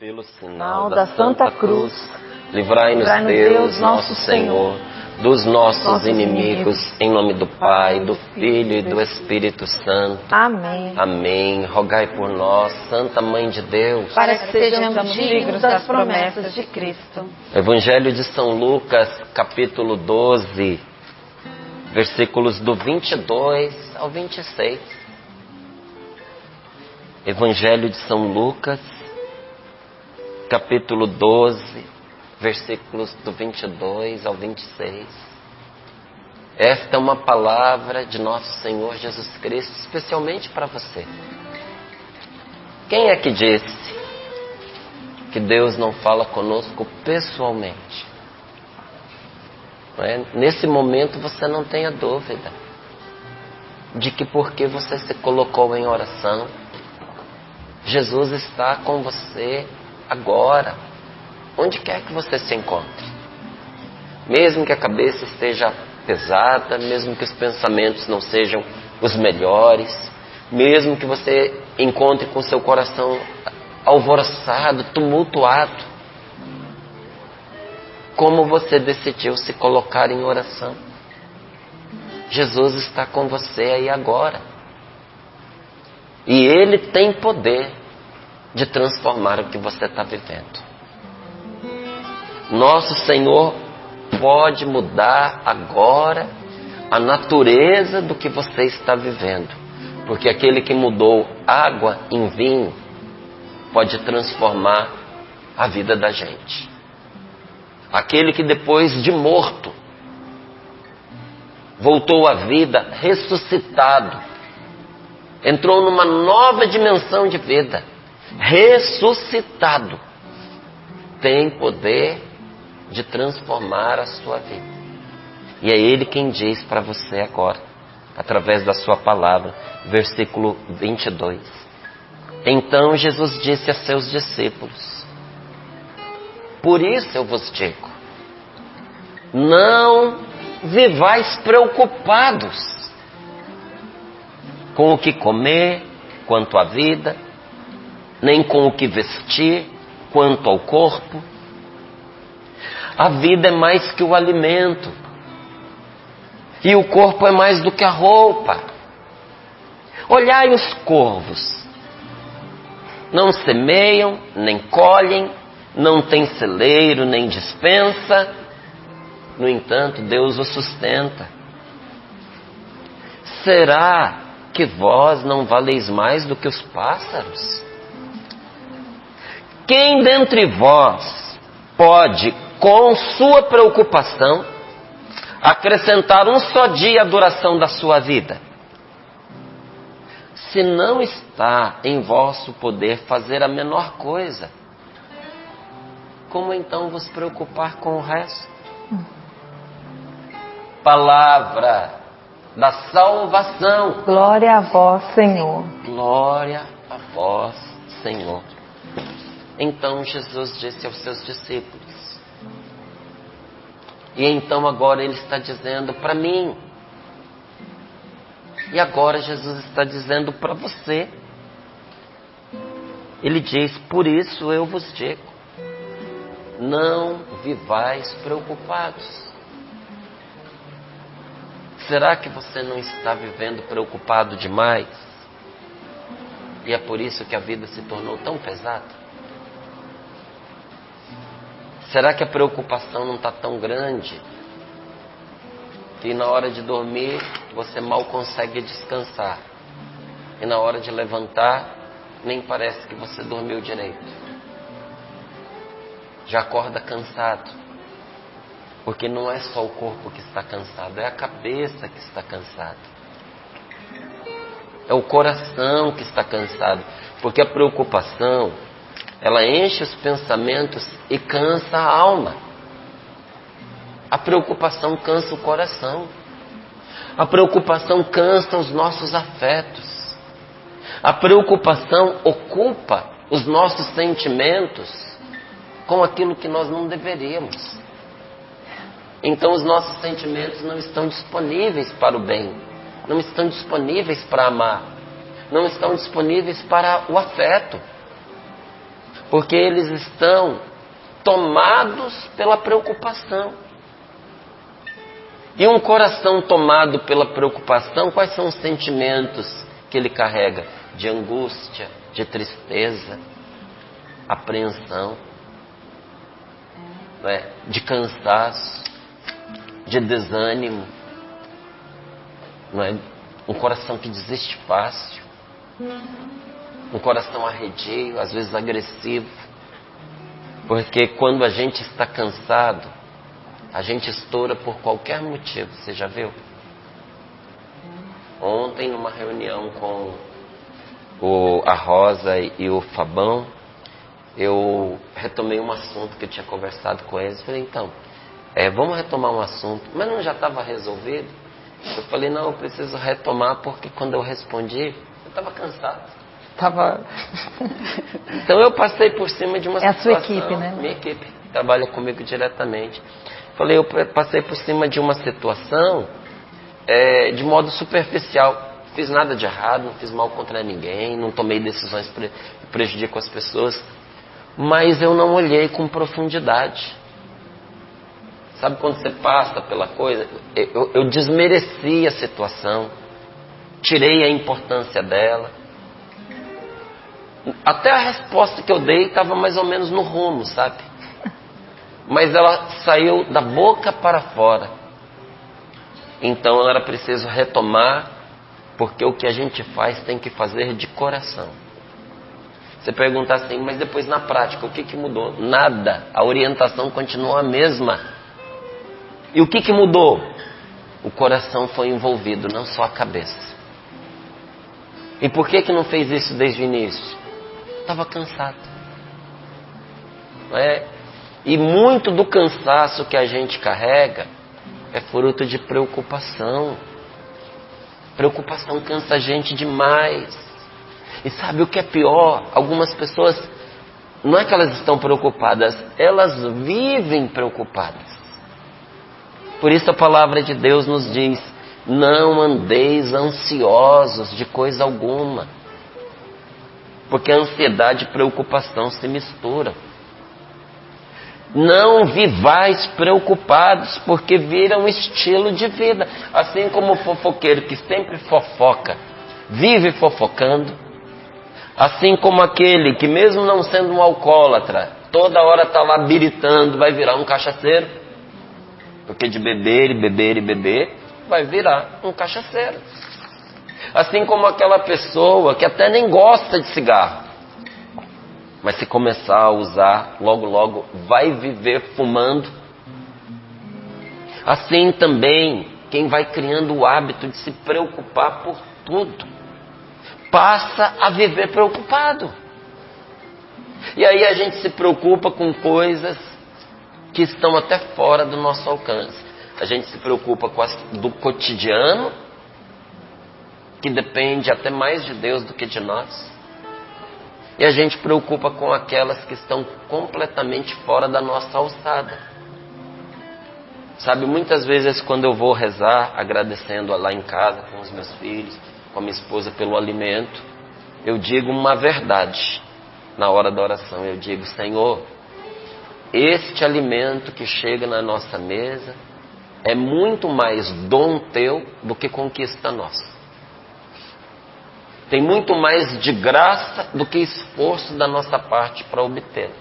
Pelo sinal da Santa Cruz, livrai-nos Deus, nosso Senhor, dos nossos inimigos, em nome do Pai, do Filho e do Espírito Santo. Amém. Amém. Rogai por nós, Santa Mãe de Deus, para que sejamos dignos das promessas de Cristo. Evangelho de São Lucas, capítulo 12, versículos do 22 ao 26. Evangelho de São Lucas, capítulo 12, versículos do 22 ao 26. Esta é uma palavra de nosso Senhor Jesus Cristo, especialmente para você. Quem é que disse que Deus não fala conosco pessoalmente? Não é? Nesse momento você não tenha dúvida de que porque você se colocou em oração, Jesus está com você agora, onde quer que você se encontre. Mesmo que a cabeça esteja pesada, mesmo que os pensamentos não sejam os melhores, mesmo que você encontre com seu coração alvoroçado, tumultuado, como você decidiu se colocar em oração, Jesus está com você aí agora. E Ele tem poder de transformar o que você está vivendo. Nosso Senhor pode mudar agora a natureza do que você está vivendo. Porque aquele que mudou água em vinho pode transformar a vida da gente. Aquele que depois de morto voltou à vida, ressuscitado, entrou numa nova dimensão de vida, ressuscitado, tem poder de transformar a sua vida. E é Ele quem diz para você agora, através da sua palavra, versículo 22. Então Jesus disse a seus discípulos: por isso eu vos digo, não vivais preocupados com o que comer, quanto à vida, nem com o que vestir, quanto ao corpo. A vida é mais que o alimento, e o corpo é mais do que a roupa. Olhai os corvos, não semeiam, nem colhem, não têm celeiro, nem despensa, no entanto, Deus os sustenta. Será que vós não valeis mais do que os pássaros? Quem dentre vós pode, com sua preocupação, acrescentar um só dia à duração da sua vida? Se não está em vosso poder fazer a menor coisa, como então vos preocupar com o resto? Palavra da salvação. Glória a vós, Senhor. Glória a vós, Senhor. Então Jesus disse aos seus discípulos. E então agora Ele está dizendo para mim. E agora Jesus está dizendo para você. Ele diz: por isso eu vos digo, não vivais preocupados. Será que você não está vivendo preocupado demais? E é por isso que a vida se tornou tão pesada? Será que a preocupação não está tão grande que na hora de dormir você mal consegue descansar? E na hora de levantar, nem parece que você dormiu direito. Já acorda cansado. Porque não é só o corpo que está cansado, é a cabeça que está cansada. É o coração que está cansado. Porque a preocupação, ela enche os pensamentos e cansa a alma. A preocupação cansa o coração. A preocupação cansa os nossos afetos. A preocupação ocupa os nossos sentimentos com aquilo que nós não deveríamos. Então os nossos sentimentos não estão disponíveis para o bem, não estão disponíveis para amar, não estão disponíveis para o afeto. Porque eles estão tomados pela preocupação. E um coração tomado pela preocupação, quais são os sentimentos que ele carrega? De angústia, de tristeza, apreensão, não é? De cansaço, de desânimo, não é? Um coração que desiste fácil, um coração arredio, às vezes agressivo, porque quando a gente está cansado, a gente estoura por qualquer motivo. Você já viu? Ontem, numa reunião com a Rosa e o Fabão, eu retomei um assunto que eu tinha conversado com eles. Falei, então, vamos retomar um assunto. Mas não já estava resolvido? Eu falei, não, eu preciso retomar, porque quando eu respondi, eu estava cansado. Então eu passei por cima de uma situação. É a sua equipe, né? Minha equipe trabalha comigo diretamente. Falei, eu passei por cima de uma situação de modo superficial. Não fiz nada de errado, não fiz mal contra ninguém, não tomei decisões que prejudicam as pessoas. Mas eu não olhei com profundidade. Sabe quando você passa pela coisa? Eu desmereci a situação, tirei a importância dela. Até a resposta que eu dei estava mais ou menos no rumo, sabe? Mas ela saiu da boca para fora. Então era preciso retomar, porque o que a gente faz tem que fazer de coração. Você pergunta assim, mas depois na prática, o que mudou? Nada. A orientação continua a mesma. E o que mudou? O coração foi envolvido, não só a cabeça. E por que não fez isso desde o início? Estava cansado. Não é? E muito do cansaço que a gente carrega é fruto de preocupação. Preocupação cansa a gente demais. E sabe o que é pior? Algumas pessoas, não é que elas estão preocupadas, elas vivem preocupadas. Por isso a palavra de Deus nos diz, não andeis ansiosos de coisa alguma. Porque a ansiedade e preocupação se misturam. Não vivais preocupados, porque viram um estilo de vida. Assim como o fofoqueiro que sempre fofoca, vive fofocando. Assim como aquele que mesmo não sendo um alcoólatra, toda hora está lá biritando, vai virar um cachaceiro. Porque de beber e beber e beber, vai virar um cachaceiro. Assim como aquela pessoa que até nem gosta de cigarro, mas se começar a usar, logo logo vai viver fumando. Assim também, quem vai criando o hábito de se preocupar por tudo, passa a viver preocupado. E aí a gente se preocupa com coisas que estão até fora do nosso alcance. A gente se preocupa com as do cotidiano, que depende até mais de Deus do que de nós. E a gente preocupa com aquelas que estão completamente fora da nossa alçada. Sabe, muitas vezes quando eu vou rezar, agradecendo lá em casa com os meus filhos, com a minha esposa pelo alimento, eu digo uma verdade na hora da oração. Eu digo, Senhor, este alimento que chega na nossa mesa é muito mais dom teu do que conquista nossa. Tem muito mais de graça do que esforço da nossa parte para obter.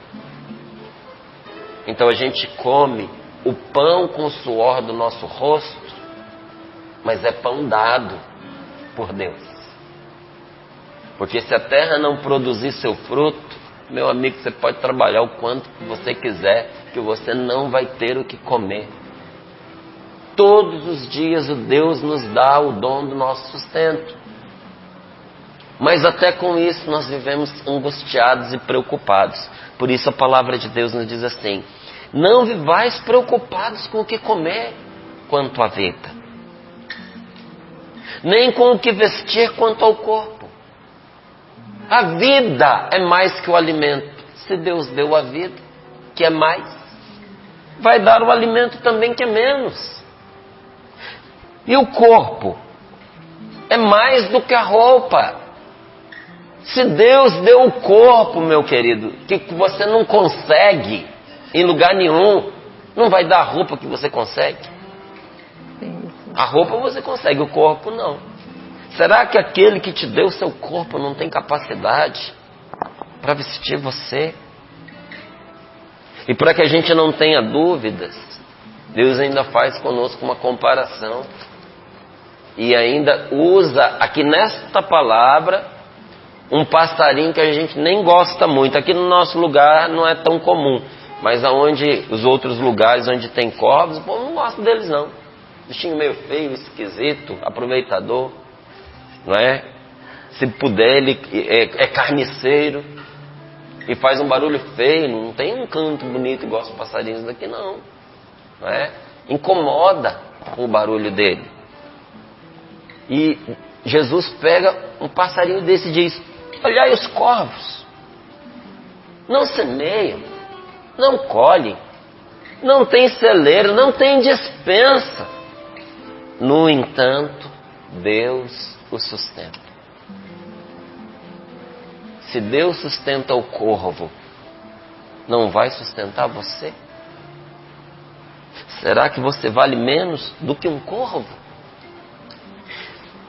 Então a gente come o pão com o suor do nosso rosto, mas é pão dado por Deus. Porque se a terra não produzir seu fruto, meu amigo, você pode trabalhar o quanto você quiser, que você não vai ter o que comer. Todos os dias o Deus nos dá o dom do nosso sustento. Mas até com isso nós vivemos angustiados e preocupados. Por isso a palavra de Deus nos diz assim, não vivais preocupados com o que comer quanto à vida, nem com o que vestir quanto ao corpo. A vida é mais que o alimento. Se Deus deu a vida, que é mais, vai dar o alimento também que é menos. E o corpo é mais do que a roupa. Se Deus deu o corpo, meu querido, que você não consegue em lugar nenhum, não vai dar a roupa que você consegue? A roupa você consegue, o corpo não. Será que aquele que te deu o seu corpo não tem capacidade para vestir você? E para que a gente não tenha dúvidas, Deus ainda faz conosco uma comparação. E ainda usa aqui nesta palavra um passarinho que a gente nem gosta muito. Aqui no nosso lugar não é tão comum. Mas aonde os outros lugares onde tem corvos, o povo não gosta deles não. Bichinho meio feio, esquisito, aproveitador. Não é? Se puder, ele é carniceiro. E faz um barulho feio. Não tem um canto bonito igual os passarinhos daqui não. Não é? Incomoda o barulho dele. E Jesus pega um passarinho desse e diz: olhai os corvos, não semeiam, não colhem, não tem celeiro, não tem despensa. No entanto, Deus o sustenta. Se Deus sustenta o corvo, não vai sustentar você? Será que você vale menos do que um corvo?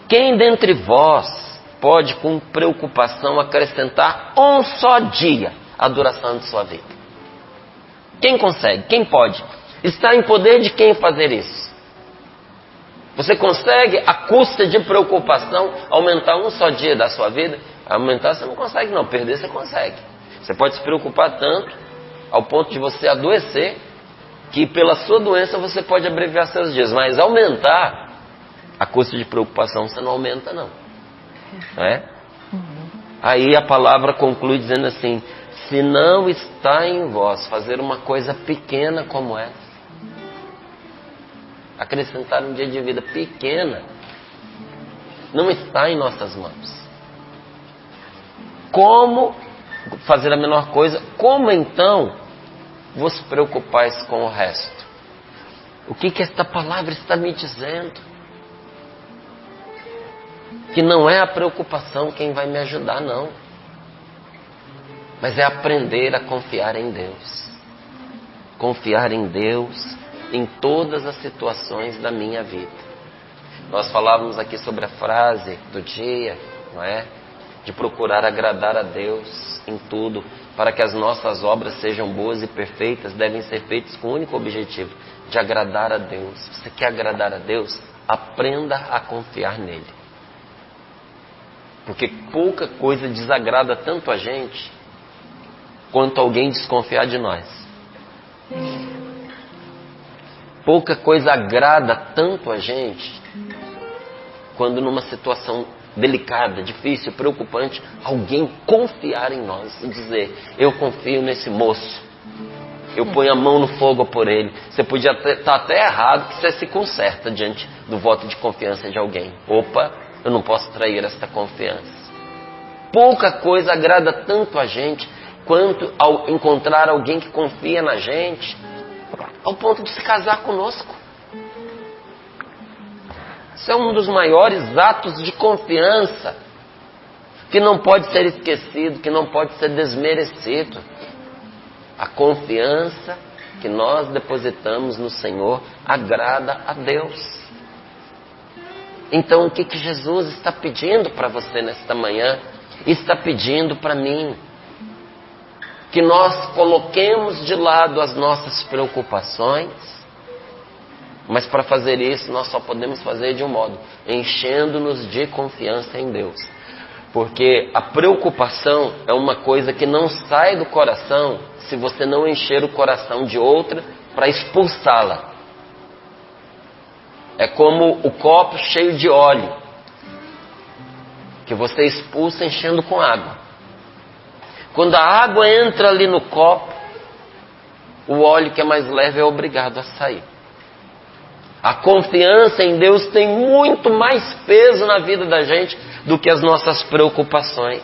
Quem dentre vós pode com preocupação acrescentar um só dia à duração de sua vida? Quem consegue? Quem pode? Está em poder de quem fazer isso? Você consegue, à custa de preocupação, aumentar um só dia da sua vida? Aumentar você não consegue não, perder você consegue. Você pode se preocupar tanto, ao ponto de você adoecer, que pela sua doença você pode abreviar seus dias. Mas aumentar, a custa de preocupação você não aumenta não. Não é? Aí a palavra conclui dizendo assim: se não está em vós fazer uma coisa pequena como essa, acrescentar um dia de vida pequena, não está em nossas mãos. Como fazer a menor coisa? Como então vos preocupais com o resto? O que esta palavra está me dizendo? Que não é a preocupação quem vai me ajudar, não. Mas é aprender a confiar em Deus. Confiar em Deus em todas as situações da minha vida. Nós falávamos aqui sobre a frase do dia, não é? De procurar agradar a Deus em tudo, para que as nossas obras sejam boas e perfeitas, devem ser feitas com o único objetivo de agradar a Deus. Você quer agradar a Deus? Aprenda a confiar nele. Porque pouca coisa desagrada tanto a gente quanto alguém desconfiar de nós. Pouca coisa agrada tanto a gente quando numa situação delicada, difícil, preocupante, alguém confiar em nós e dizer: eu confio nesse moço, eu ponho a mão no fogo por ele. Você podia estar até errado, que você se conserta diante do voto de confiança de alguém. Opa, eu não posso trair esta confiança. Pouca coisa agrada tanto a gente quanto ao encontrar alguém que confia na gente, ao ponto de se casar conosco. Isso é um dos maiores atos de confiança que não pode ser esquecido, que não pode ser desmerecido. A confiança que nós depositamos no Senhor agrada a Deus. Então o que Jesus está pedindo para você nesta manhã? Está pedindo para mim que nós coloquemos de lado as nossas preocupações, mas para fazer isso nós só podemos fazer de um modo: enchendo-nos de confiança em Deus. Porque a preocupação é uma coisa que não sai do coração se você não encher o coração de outra para expulsá-la. É como o copo cheio de óleo, que você expulsa enchendo com água. Quando a água entra ali no copo, o óleo que é mais leve é obrigado a sair. A confiança em Deus tem muito mais peso na vida da gente do que as nossas preocupações.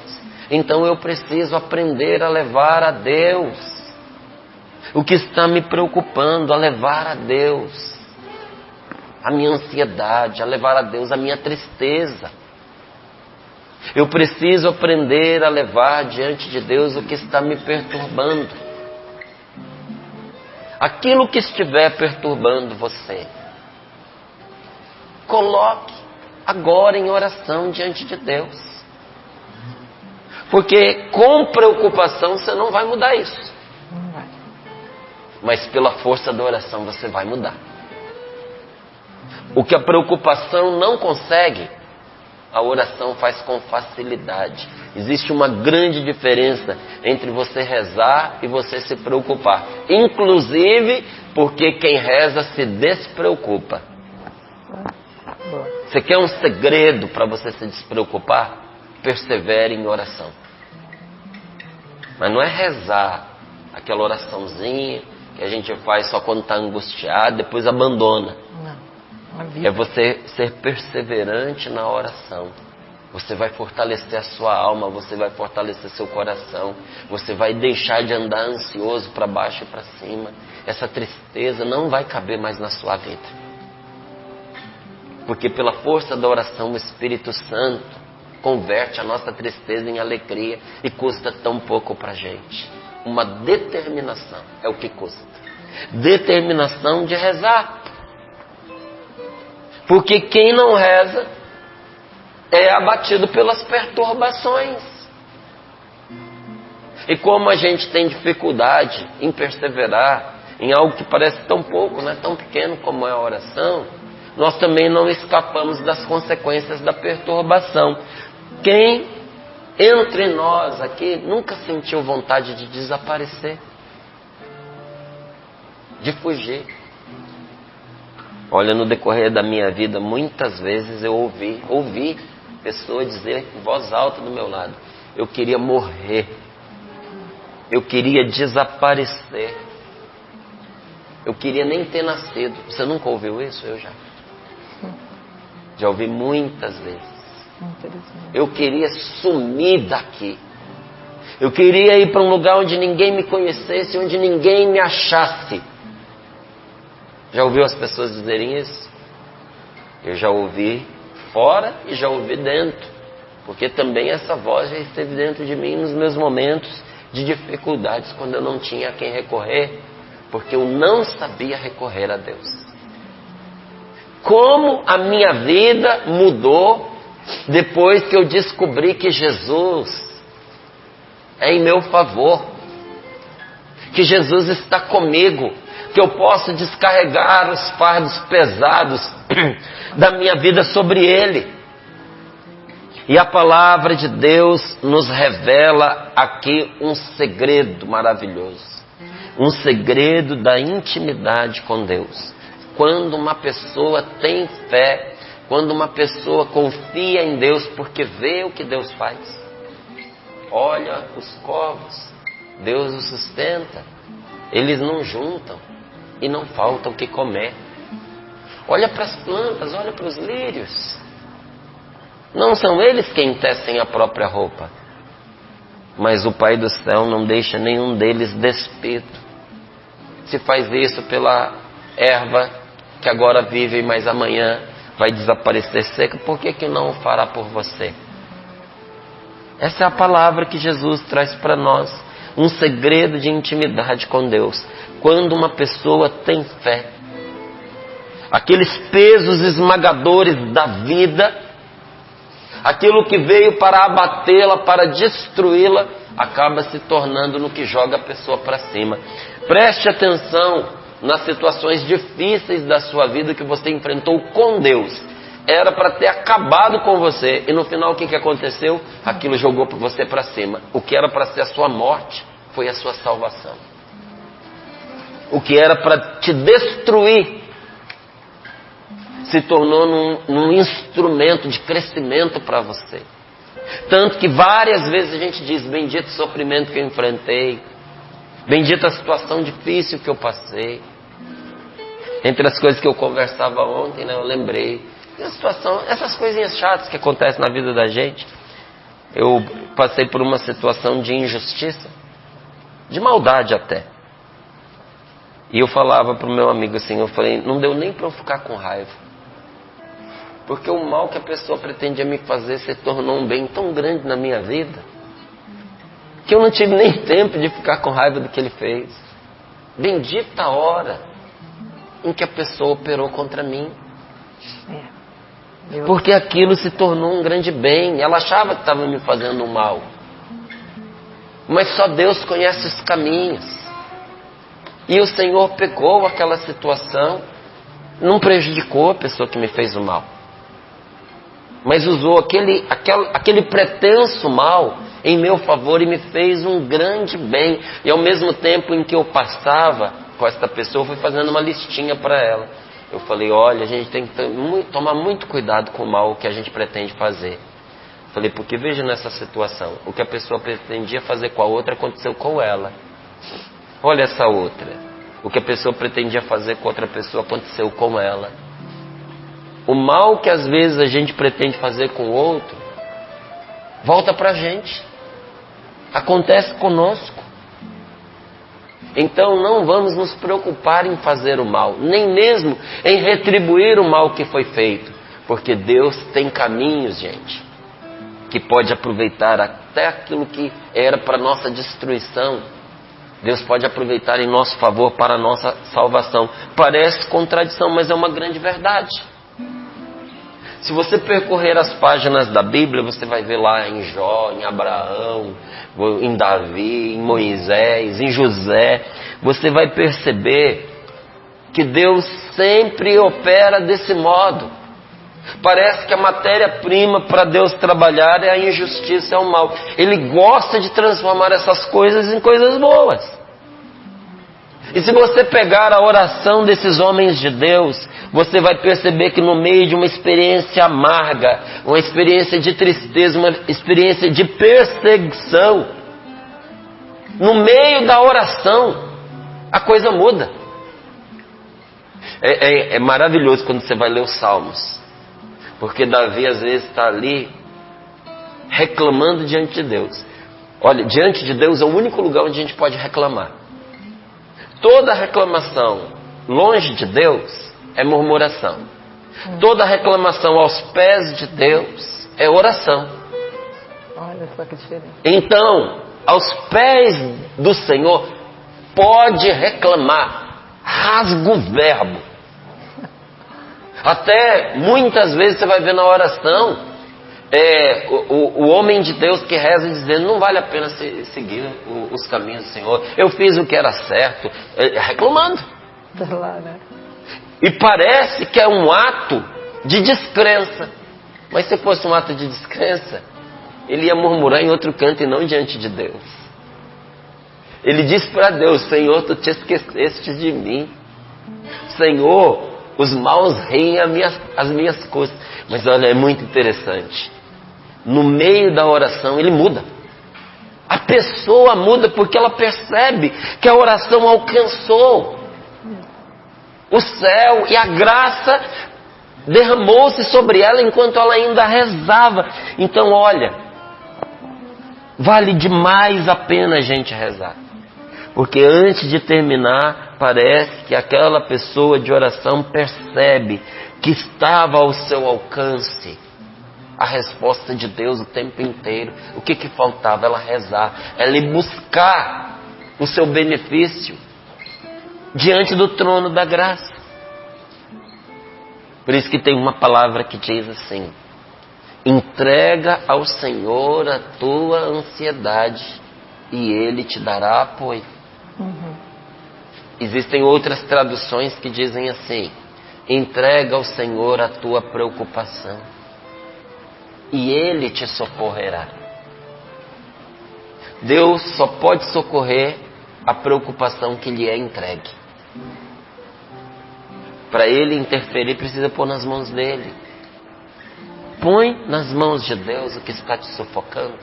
Então eu preciso aprender a levar a Deus o que está me preocupando, a levar a Deus a minha ansiedade, a levar a Deus a minha tristeza. Eu preciso aprender a levar diante de Deus o que está me perturbando. Aquilo que estiver perturbando você, coloque agora em oração diante de Deus. Porque com preocupação você não vai mudar isso. Não vai. Mas pela força da oração você vai mudar. O que a preocupação não consegue, a oração faz com facilidade. Existe uma grande diferença entre você rezar e você se preocupar. Inclusive porque quem reza se despreocupa. Você quer um segredo para você se despreocupar? Persevere em oração. Mas não é rezar aquela oraçãozinha que a gente faz só quando está angustiado, depois abandona. Não. É você ser perseverante na oração. Você vai fortalecer a sua alma, você vai fortalecer seu coração, você vai deixar de andar ansioso para baixo e para cima. Essa tristeza não vai caber mais na sua vida. Porque pela força da oração o Espírito Santo converte a nossa tristeza em alegria e custa tão pouco para a gente. Uma determinação é o que custa. Determinação de rezar. Porque quem não reza é abatido pelas perturbações. E como a gente tem dificuldade em perseverar em algo que parece tão pouco, né, tão pequeno como é a oração, nós também não escapamos das consequências da perturbação. Quem entre nós aqui nunca sentiu vontade de desaparecer? De fugir? Olha, no decorrer da minha vida, muitas vezes eu ouvi pessoas dizer em voz alta do meu lado: eu queria morrer, eu queria desaparecer, eu queria nem ter nascido. Você nunca ouviu isso? Eu já ouvi muitas vezes. Eu queria sumir daqui, eu queria ir para um lugar onde ninguém me conhecesse, onde ninguém me achasse. Já ouviu as pessoas dizerem isso? Eu já ouvi fora e já ouvi dentro. Porque também essa voz já esteve dentro de mim nos meus momentos de dificuldades, quando eu não tinha a quem recorrer, porque eu não sabia recorrer a Deus. Como a minha vida mudou depois que eu descobri que Jesus é em meu favor, que Jesus está comigo, que eu posso descarregar os fardos pesados da minha vida sobre Ele. E a palavra de Deus nos revela aqui um segredo maravilhoso, um segredo da intimidade com Deus. Quando uma pessoa tem fé, quando uma pessoa confia em Deus porque vê o que Deus faz, olha os corvos, Deus os sustenta, eles não juntam e não falta o que comer. Olha para as plantas, olha para os lírios. Não são eles quem tecem a própria roupa, mas o Pai do céu não deixa nenhum deles despido. Se faz isso pela erva que agora vive, mas amanhã vai desaparecer seca, por que não o fará por você? Essa é a palavra que Jesus traz para nós, um segredo de intimidade com Deus. Quando uma pessoa tem fé, aqueles pesos esmagadores da vida, aquilo que veio para abatê-la, para destruí-la, acaba se tornando no que joga a pessoa para cima. Preste atenção nas situações difíceis da sua vida que você enfrentou com Deus. Era para ter acabado com você, e no final o que aconteceu? Aquilo jogou você para cima. O que era para ser a sua morte foi a sua salvação. O que era para te destruir se tornou num instrumento de crescimento para você. Tanto que várias vezes a gente diz: bendito o sofrimento que eu enfrentei, bendita a situação difícil que eu passei. Entre as coisas que eu conversava ontem, né, eu lembrei essas coisinhas chatas que acontecem na vida da gente. Eu passei por uma situação de injustiça, de maldade até. E eu falava para o meu amigo assim, eu falei: não deu nem para eu ficar com raiva, Porque o mal que a pessoa pretendia me fazer se tornou um bem tão grande na minha vida, que eu não tive nem tempo de ficar com raiva do que ele fez. Bendita a hora em que a pessoa operou contra mim. Porque aquilo se tornou um grande bem. Ela achava que estava me fazendo um mal. Mas só Deus conhece os caminhos. E o Senhor pegou aquela situação, não prejudicou a pessoa que me fez o mal, mas usou aquele pretenso mal em meu favor e me fez um grande bem. E ao mesmo tempo em que eu passava com esta pessoa, eu fui fazendo uma listinha para ela. Eu falei, olha, a gente tem que tomar muito cuidado com o mal que a gente pretende fazer. Falei, porque veja nessa situação, o que a pessoa pretendia fazer com a outra aconteceu com ela. Olha essa outra, o que a pessoa pretendia fazer com outra pessoa aconteceu com ela. O mal que às vezes a gente pretende fazer com o outro volta pra gente, acontece conosco. Então não vamos nos preocupar em fazer o mal, nem mesmo em retribuir o mal que foi feito, porque Deus tem caminhos, gente, que pode aproveitar até aquilo que era para nossa destruição. Deus pode aproveitar em nosso favor para a nossa salvação. Parece contradição, mas é uma grande verdade. Se você percorrer as páginas da Bíblia, você vai ver lá em Jó, em Abraão, em Davi, em Moisés, em José. Você vai perceber que Deus sempre opera desse modo. Parece que a matéria-prima para Deus trabalhar é a injustiça, é o mal. Ele gosta de transformar essas coisas em coisas boas. E se você pegar a oração desses homens de Deus, você vai perceber que no meio de uma experiência amarga, uma experiência de tristeza, uma experiência de perseguição, no meio da oração, a coisa muda. É maravilhoso quando você vai ler os Salmos, porque Davi às vezes está ali reclamando diante de Deus. Olha, diante de Deus é o único lugar onde a gente pode reclamar. Toda reclamação longe de Deus é murmuração. Toda reclamação aos pés de Deus é oração. Olha só que diferença. Então, aos pés do Senhor, pode reclamar. Rasga o verbo. Até muitas vezes você vai ver na oração o homem de Deus que reza dizendo, não vale a pena seguir os caminhos do Senhor, eu fiz o que era certo, reclamando. E parece que é um ato de descrença, mas se fosse um ato de descrença, ele ia murmurar em outro canto e não diante de Deus. Ele diz para Deus, Senhor, tu te esqueceste de mim, Senhor, os maus riem as minhas costas. Mas olha, é muito interessante, no meio da oração ele muda. A pessoa muda porque ela percebe que a oração alcançou o céu e a graça derramou-se sobre ela enquanto ela ainda rezava. Então olha, vale demais a pena a gente rezar, porque antes de terminar parece que aquela pessoa de oração percebe que estava ao seu alcance a resposta de Deus o tempo inteiro. O que faltava? Ela rezar, ela ir buscar o seu benefício diante do trono da graça. Por isso que tem uma palavra que diz assim, entrega ao Senhor a tua ansiedade e Ele te dará apoio. Existem outras traduções que dizem assim, entrega ao Senhor a tua preocupação e Ele te socorrerá. Deus só pode socorrer a preocupação que lhe é entregue. Para Ele interferir, precisa pôr nas mãos dEle. Põe nas mãos de Deus o que está te sufocando.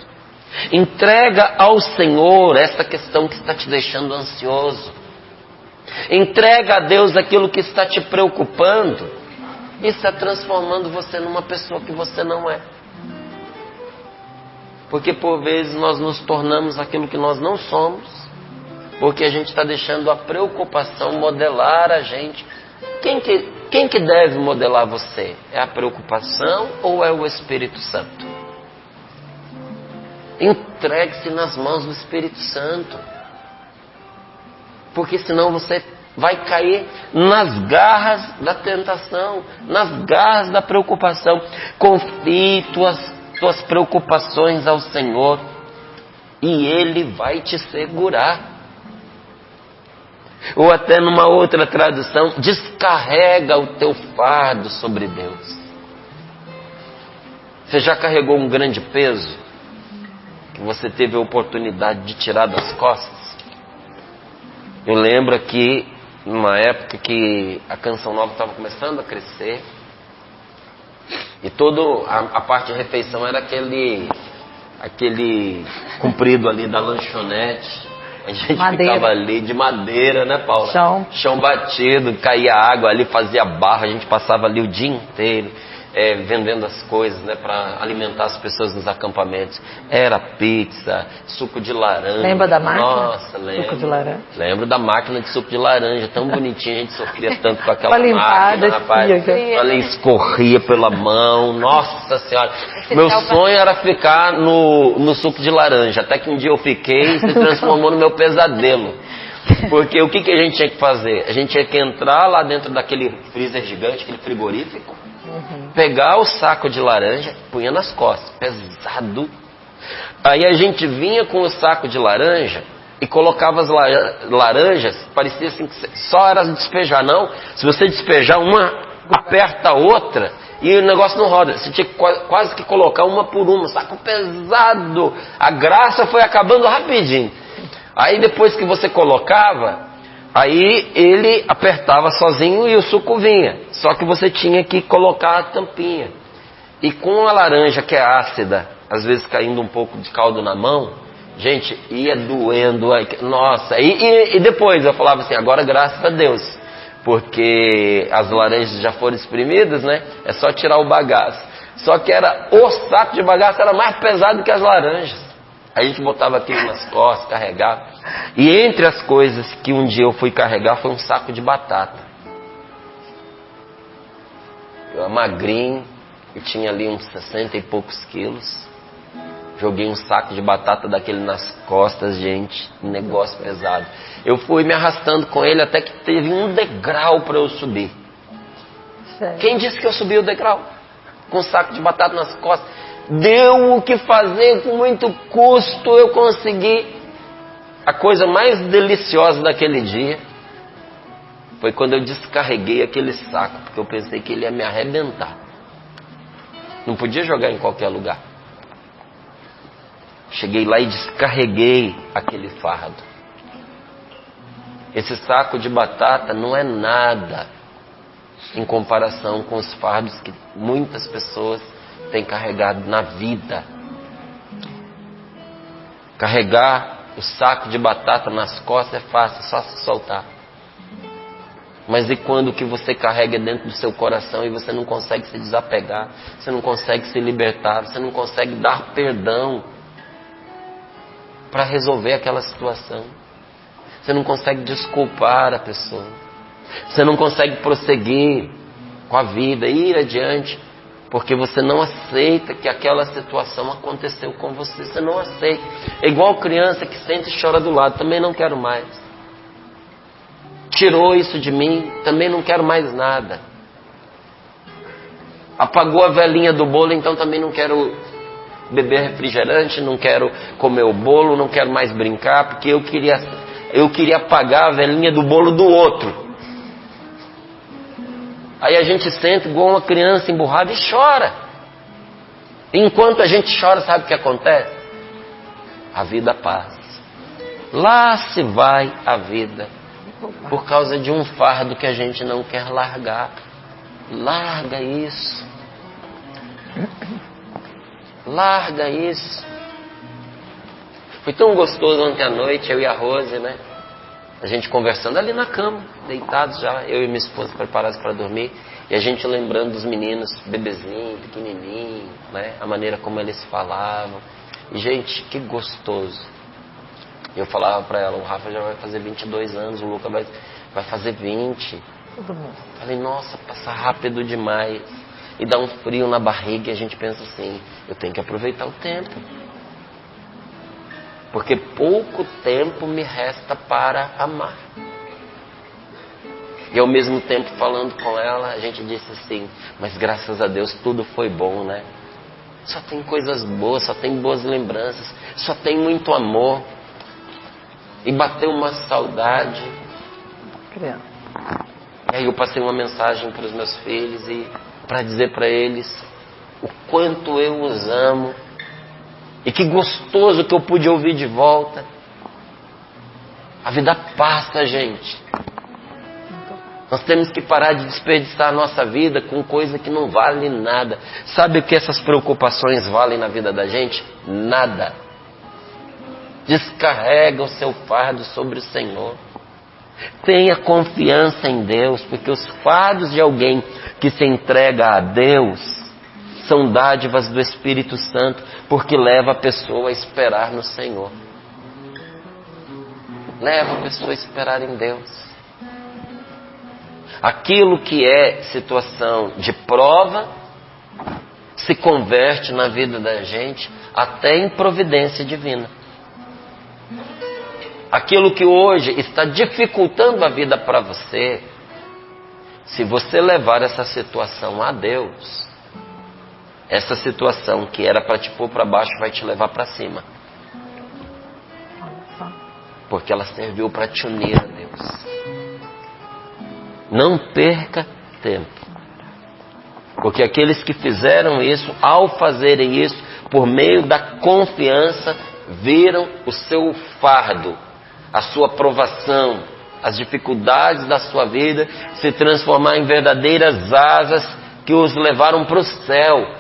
Entrega ao Senhor essa questão que está te deixando ansioso. Entrega a Deus aquilo que está te preocupando e está transformando você numa pessoa que você não é. Porque por vezes nós nos tornamos aquilo que nós não somos, porque a gente está deixando a preocupação modelar a gente. Quem que quem que deve modelar você? É a preocupação ou é o Espírito Santo? Entregue-se nas mãos do Espírito Santo. Porque senão você vai cair nas garras da tentação, nas garras da preocupação. Confie tuas preocupações ao Senhor e Ele vai te segurar. Ou até numa outra tradução, descarrega o teu fardo sobre Deus. Você já carregou um grande peso que você teve a oportunidade de tirar das costas? Eu lembro aqui, numa época que a Canção Nova estava começando a crescer, e toda a parte de refeição era aquele comprido ali da lanchonete. A gente ficava ali de madeira, né, Paula? Chão batido, caía água ali, fazia barro, a gente passava ali o dia inteiro vendendo as coisas, né, para alimentar as pessoas nos acampamentos. Era pizza, suco de laranja. Lembra da máquina? Nossa, lembro. Suco de laranja. Lembro da máquina de suco de laranja, tão bonitinha, a gente sofria tanto com aquela limpar, máquina, rapaz. Ela escorria pela mão, nossa senhora. Meu sonho era ficar no suco de laranja, até que um dia eu fiquei e se transformou no meu pesadelo. Porque o que a gente tinha que fazer? A gente tinha que entrar lá dentro daquele freezer gigante, aquele frigorífico, pegar o saco de laranja, punha nas costas, pesado. Aí a gente vinha com o saco de laranja e colocava as laranjas, parecia assim que só era despejar. Não, se você despejar uma, aperta a outra e o negócio não roda. Você tinha que quase que colocar uma por uma, saco pesado. A graça foi acabando rapidinho. Aí depois que você colocava, aí ele apertava sozinho e o suco vinha. Só que você tinha que colocar a tampinha. E com a laranja que é ácida, às vezes caindo um pouco de caldo na mão, gente, ia doendo. Nossa, e depois eu falava assim, agora graças a Deus. Porque as laranjas já foram espremidas, né? É só tirar o bagaço. Só que o saco de bagaço era mais pesado que as laranjas. A gente botava aquilo nas costas, carregava. E entre as coisas que um dia eu fui carregar foi um saco de batata. Eu era magrinho, eu tinha ali uns 60 e poucos quilos. Joguei um saco de batata daquele nas costas, gente. Um negócio pesado. Eu fui me arrastando com ele até que teve um degrau para eu subir. Sério? Quem disse que eu subi o degrau? Com um saco de batata nas costas. Deu o que fazer, com muito custo eu consegui. A coisa mais deliciosa daquele dia foi quando eu descarreguei aquele saco, porque eu pensei que ele ia me arrebentar. Não podia jogar em qualquer lugar. Cheguei lá e descarreguei aquele fardo. Esse saco de batata não é nada em comparação com os fardos que muitas pessoas têm carregado na vida. Carregar o saco de batata nas costas é fácil, é só se soltar. Mas e quando o que você carrega dentro do seu coração e você não consegue se desapegar, você não consegue se libertar, você não consegue dar perdão para resolver aquela situação, você não consegue desculpar a pessoa, você não consegue prosseguir com a vida, ir adiante, porque você não aceita que aquela situação aconteceu com você. Você não aceita. É igual criança que sente e chora do lado. Também não quero mais. Tirou isso de mim. Também não quero mais nada. Apagou a velinha do bolo. Então também não quero beber refrigerante. Não quero comer o bolo. Não quero mais brincar. Porque eu queria apagar a velinha do bolo do outro. Aí a gente senta igual uma criança emburrada e chora. Enquanto a gente chora, sabe o que acontece? A vida passa. Lá se vai a vida. Por causa de um fardo que a gente não quer largar. Larga isso. Larga isso. Foi tão gostoso ontem à noite, eu e a Rose, né? A gente conversando ali na cama, deitados já, eu e minha esposa preparados para dormir, e a gente lembrando dos meninos, bebezinho, pequenininho, né? A maneira como eles falavam. E gente, que gostoso. Eu falava para ela, o Rafa já vai fazer 22 anos, o Luca vai fazer 20. Todo mundo. Falei, nossa, passa rápido demais. E dá um frio na barriga e a gente pensa assim, eu tenho que aproveitar o tempo. Porque pouco tempo me resta para amar. E ao mesmo tempo falando com ela, a gente disse assim, mas graças a Deus tudo foi bom, né? Só tem coisas boas, só tem boas lembranças, só tem muito amor. E bateu uma saudade. Criança. E aí eu passei uma mensagem para os meus filhos e para dizer para eles o quanto eu os amo. E que gostoso que eu pude ouvir de volta. A vida passa, gente. Nós temos que parar de desperdiçar a nossa vida com coisa que não vale nada. Sabe o que essas preocupações valem na vida da gente? Nada. Descarrega o seu fardo sobre o Senhor. Tenha confiança em Deus, porque os fardos de alguém que se entrega a Deus são dádivas do Espírito Santo, porque leva a pessoa a esperar no Senhor. Leva a pessoa a esperar em Deus. Aquilo que é situação de prova se converte na vida da gente até em providência divina. Aquilo que hoje está dificultando a vida para você, se você levar essa situação a Deus, essa situação que era para te pôr para baixo vai te levar para cima. Porque ela serviu para te unir a Deus. Não perca tempo. Porque aqueles que fizeram isso, ao fazerem isso, por meio da confiança, viram o seu fardo, a sua provação, as dificuldades da sua vida se transformar em verdadeiras asas que os levaram para o céu.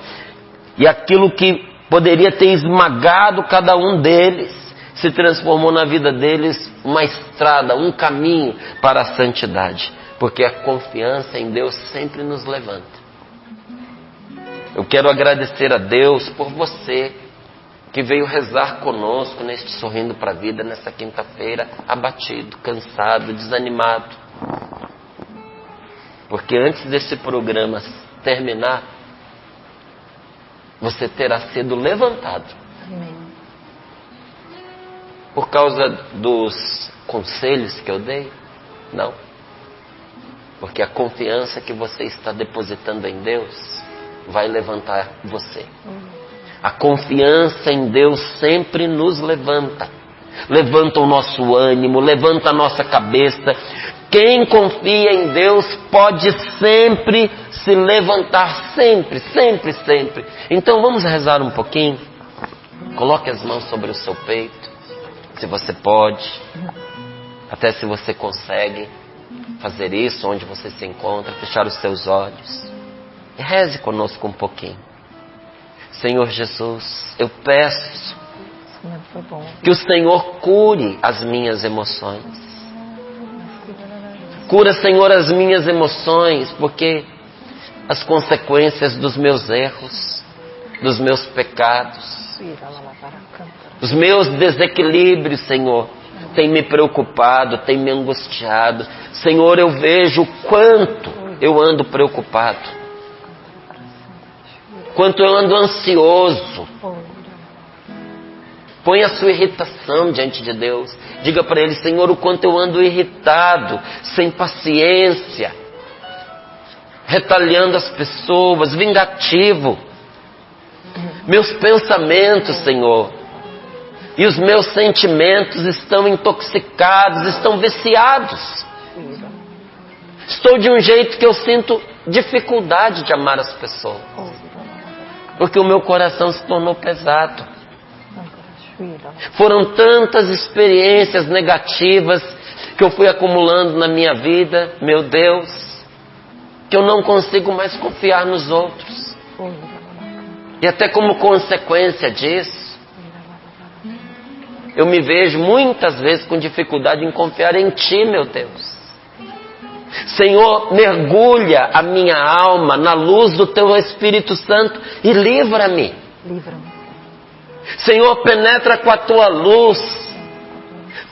E aquilo que poderia ter esmagado cada um deles, se transformou na vida deles uma estrada, um caminho para a santidade. Porque a confiança em Deus sempre nos levanta. Eu quero agradecer a Deus por você que veio rezar conosco neste Sorrindo para a Vida, nessa quinta-feira, abatido, cansado, desanimado. Porque antes desse programa terminar, você terá sido levantado. Amém. Por causa dos conselhos que eu dei? Não. Porque a confiança que você está depositando em Deus vai levantar você. A confiança em Deus sempre nos levanta. Levanta o nosso ânimo, levanta a nossa cabeça. Quem confia em Deus pode sempre se levantar, sempre, sempre, sempre. Então vamos rezar um pouquinho. Coloque as mãos sobre o seu peito, se você pode, até se você consegue fazer isso onde você se encontra, fechar os seus olhos e reze conosco um pouquinho. Senhor Jesus, eu peço que o Senhor cure as minhas emoções. Cura, Senhor, as minhas emoções, porque as consequências dos meus erros, dos meus pecados, os meus desequilíbrios, Senhor, tem me preocupado, tem me angustiado. Senhor, eu vejo o quanto eu ando preocupado, quanto eu ando ansioso. Põe a sua irritação diante de Deus. Diga para Ele, Senhor, o quanto eu ando irritado, sem paciência, retalhando as pessoas, vingativo. Meus pensamentos, Senhor, e os meus sentimentos estão intoxicados, estão viciados. Estou de um jeito que eu sinto dificuldade de amar as pessoas, porque o meu coração se tornou pesado. Foram tantas experiências negativas que eu fui acumulando na minha vida, meu Deus, que eu não consigo mais confiar nos outros. E até como consequência disso, eu me vejo muitas vezes com dificuldade em confiar em Ti, meu Deus. Senhor, mergulha a minha alma na luz do Teu Espírito Santo e livra-me. Livra-me. Senhor, penetra com a Tua luz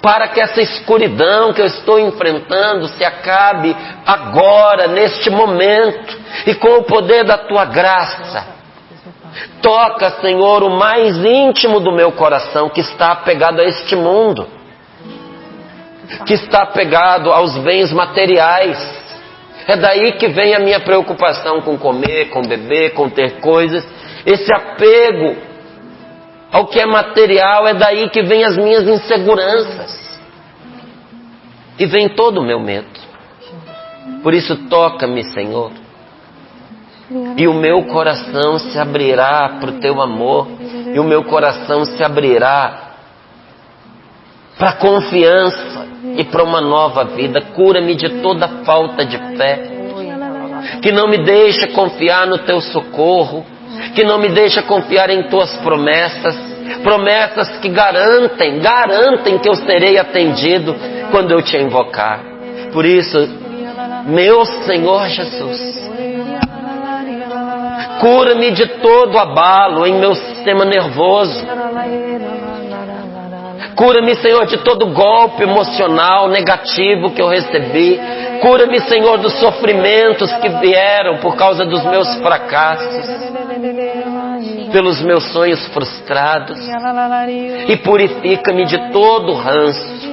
para que essa escuridão que eu estou enfrentando se acabe agora, neste momento, e com o poder da Tua graça. Toca, Senhor, o mais íntimo do meu coração, que está apegado a este mundo, que está apegado aos bens materiais. É daí que vem a minha preocupação com comer, com beber, com ter coisas. Esse apego ao que é material, é daí que vem as minhas inseguranças. E vem todo o meu medo. Por isso toca-me, Senhor. E o meu coração se abrirá para o Teu amor. E o meu coração se abrirá para a confiança e para uma nova vida. Cura-me de toda falta de fé, que não me deixa confiar no Teu socorro, que não me deixa confiar em Tuas promessas, promessas que garantem que eu serei atendido quando eu Te invocar. Por isso, meu Senhor Jesus, cura-me de todo abalo em meu sistema nervoso. Cura-me, Senhor, de todo golpe emocional negativo que eu recebi. Cura-me, Senhor, dos sofrimentos que vieram por causa dos meus fracassos, pelos meus sonhos frustrados. E purifica-me de todo ranço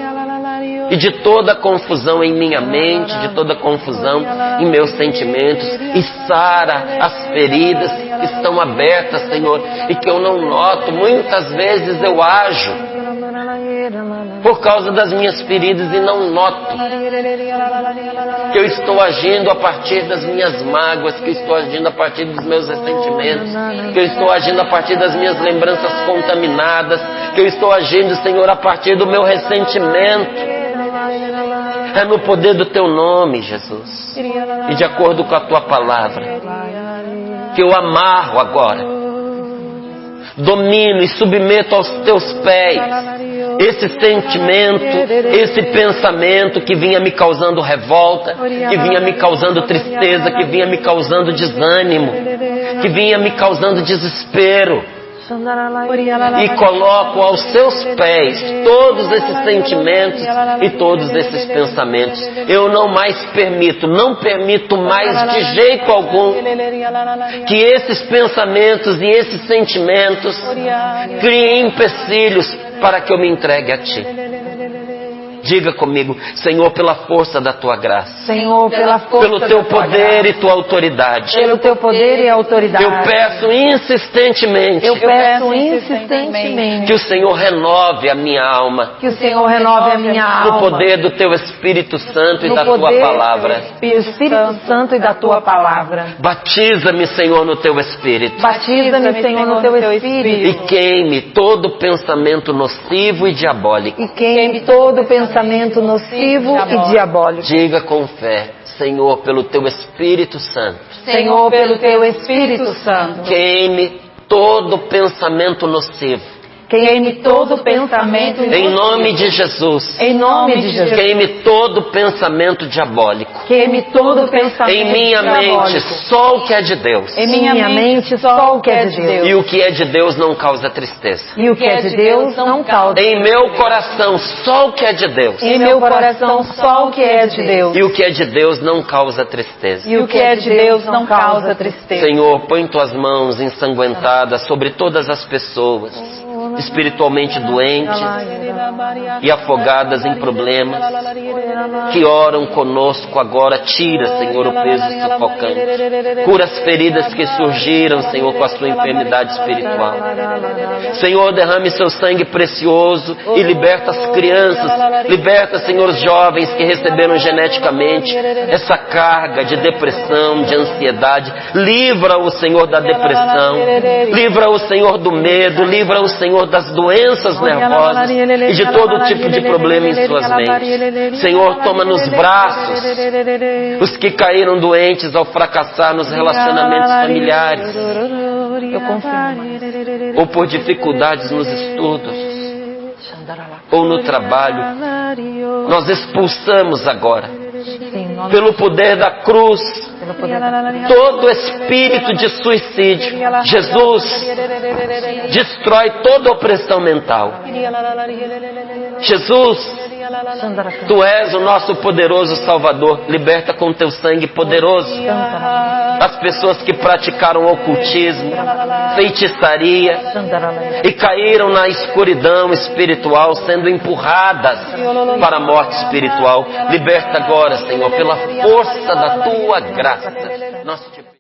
e de toda confusão em minha mente, de toda confusão em meus sentimentos. E sara as feridas que estão abertas, Senhor, e que eu não noto. Muitas vezes eu ajo por causa das minhas feridas e não noto que eu estou agindo a partir das minhas mágoas, que eu estou agindo a partir dos meus ressentimentos, que eu estou agindo a partir das minhas lembranças contaminadas, que eu estou agindo, Senhor, a partir do meu ressentimento. É no poder do Teu nome, Jesus, e de acordo com a Tua palavra, que eu amarro agora, domino e submeto aos Teus pés esse sentimento, esse pensamento que vinha me causando revolta, que vinha me causando tristeza, que vinha me causando desânimo, que vinha me causando desespero. E coloco aos Seus pés todos esses sentimentos e todos esses pensamentos. Eu não mais permito, não permito mais de jeito algum que esses pensamentos e esses sentimentos criem empecilhos para que eu me entregue a Ti. Diga comigo: Senhor, pela força da Tua graça, Senhor, pela força pelo Teu poder e Tua autoridade, pelo Teu poder e autoridade, eu peço insistentemente, que o Senhor renove a minha alma, que o Senhor renove a minha alma, no poder do Teu Espírito Santo e da Tua palavra. Espírito Santo e da Tua palavra. Batiza-me, Senhor, no Teu Espírito. Batiza-me, Senhor, no Teu Espírito. E queime todo pensamento nocivo e diabólico. E queime todo pensamento nocivo e diabólico. Diga com fé: Senhor, pelo Teu Espírito Santo. Senhor, pelo Teu Espírito Santo. Queime todo pensamento nocivo. Queime todo pensamento nocivo. Em nome de Jesus. Em nome de Jesus. Queime todo pensamento diabólico. Queime todo pensamento em minha mente só o que é de Deus. Em minha mente só o que é de Deus. E o que é de Deus não causa tristeza. E o que é de Deus não causa. Em meu coração só o que é de Deus. Em meu coração só o que é de Deus. E o que é de Deus não causa tristeza. E o que é de Deus não causa tristeza. Senhor, põe Tuas mãos ensanguentadas sobre todas as pessoas espiritualmente doentes e afogadas em problemas, que oram conosco agora. Tira, Senhor, o peso sufocante. Cura as feridas que surgiram, Senhor, com a sua enfermidade espiritual. Senhor, derrame Seu sangue precioso e liberta as crianças. Liberta, Senhor, os jovens que receberam geneticamente essa carga de depressão, de ansiedade. Livra-o, Senhor, da depressão. Livra-o, Senhor, do medo. Livra-o, Senhor, das doenças nervosas e de todo tipo de problema em suas mentes. Senhor, toma nos braços os que caíram doentes ao fracassar nos relacionamentos familiares, Eu confirmo. ou por dificuldades nos estudos, ou no trabalho. Nós expulsamos agora pelo poder da cruz, todo espírito de suicídio, Jesus, destrói toda opressão mental. Jesus, Tu és o nosso poderoso Salvador. Liberta com Teu sangue poderoso as pessoas que praticaram ocultismo, feitiçaria e caíram na escuridão espiritual, sendo empurradas para a morte espiritual. Liberta agora, Senhor, pela força da Tua graça. Nós te